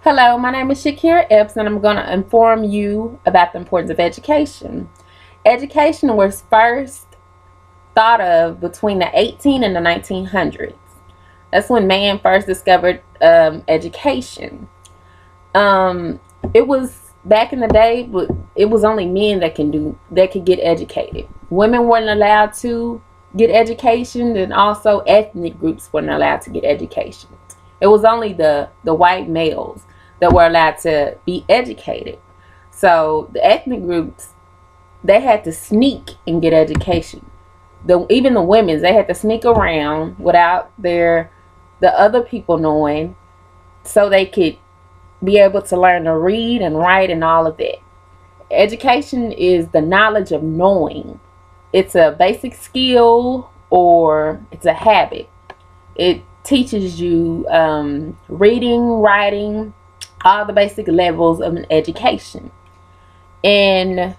Hello, my name is Shakira Epps, and I'm going to inform you about the importance of education. Education was first thought of between the 18 and the 1900s. That's when man first discovered education. It was back in the day, but it was only men that could get educated. Women weren't allowed to get education, and also ethnic groups weren't allowed to get education. It was only the white males that were allowed to be educated. So the ethnic groups, they had to sneak and get education. Even the women, they had to sneak around without the other people knowing, so they could be able to learn to read and write and all of that. Education is the knowledge of knowing. It's a basic skill, or it's a habit. It teaches you reading, writing, all the basic levels of an education. And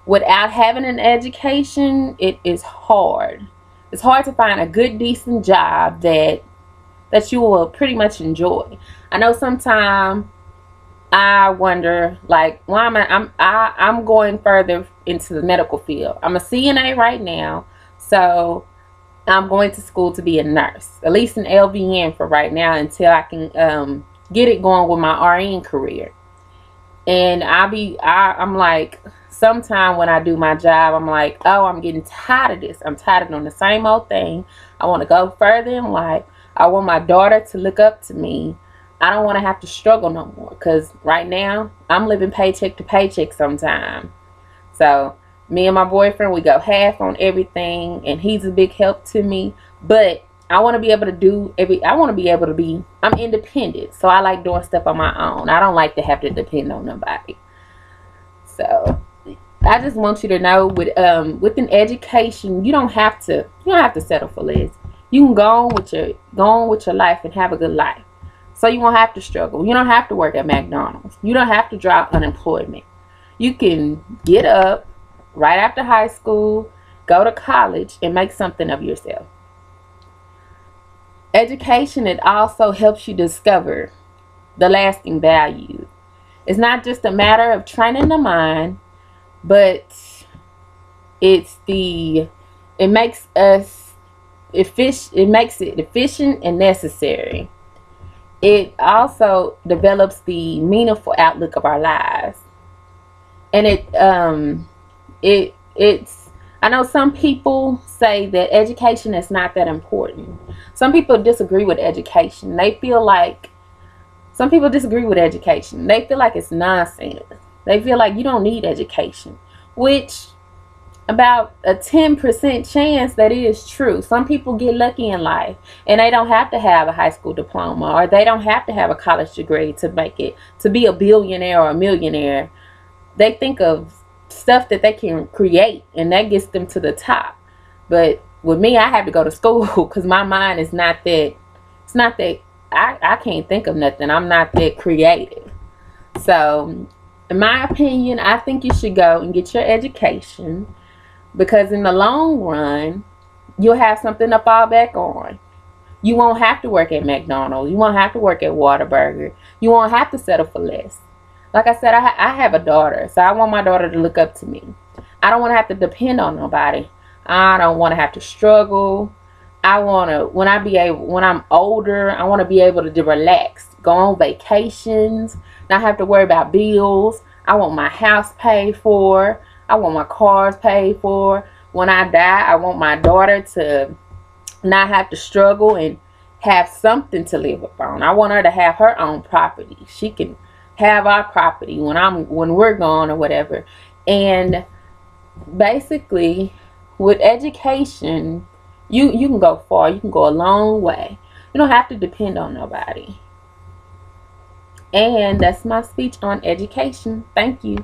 without having an education, it is hard. It's hard to find a good, decent job that you will pretty much enjoy. I know sometimes I wonder, like, why am I'm going further into the medical field. I'm a CNA right now, so I'm going to school to be a nurse, at least an LVN for right now, until I can get it going with my RN career. And I'm like, sometime when I do my job, I'm like, oh, I'm getting tired of this. I'm tired of doing the same old thing. I want to go further in life. I want my daughter to look up to me. I don't want to have to struggle no more, because right now I'm living paycheck to paycheck sometimes. So me and my boyfriend, we go half on everything, and he's a big help to me. But I want to be able to be, I'm independent. So I like doing stuff on my own. I don't like to have to depend on nobody. So I just want you to know, with an education, you don't have to settle for less. You can go on with your life and have a good life. So you won't have to struggle. You don't have to work at McDonald's. You don't have to drop unemployment. You can get up right after high school, go to college, and make something of yourself. Education, it also helps you discover the lasting value. It's not just a matter of training the mind, but it makes it efficient and necessary. It also develops the meaningful outlook of our lives. And it's I know some people say that education is not that important. Some people disagree with education. Some people disagree with education. They feel like it's nonsense. They feel like you don't need education, which about a 10% chance that is true. Some people get lucky in life, and they don't have to have a high school diploma, or they don't have to have a college degree to be a billionaire or a millionaire. They think of stuff that they can create, and that gets them to the top. But with me, I have to go to school because my mind is not that. It's not that I can't think of nothing. I'm not that creative. So in my opinion, I think you should go and get your education, because in the long run, you'll have something to fall back on. You won't have to work at McDonald's. You won't have to work at Whataburger. You won't have to settle for less. Like I said, I have a daughter, so I want my daughter to look up to me. I don't want to have to depend on nobody. I don't want to have to struggle. When I'm older, I want to be able to relax, go on vacations, not have to worry about bills. I want my house paid for. I want my cars paid for. When I die, I want my daughter to not have to struggle and have something to live upon. I want her to have her own property. She can have our property when we're gone or whatever. And basically, with education, you can go far. You can go a long way. You don't have to depend on nobody. And that's my speech on education. Thank you.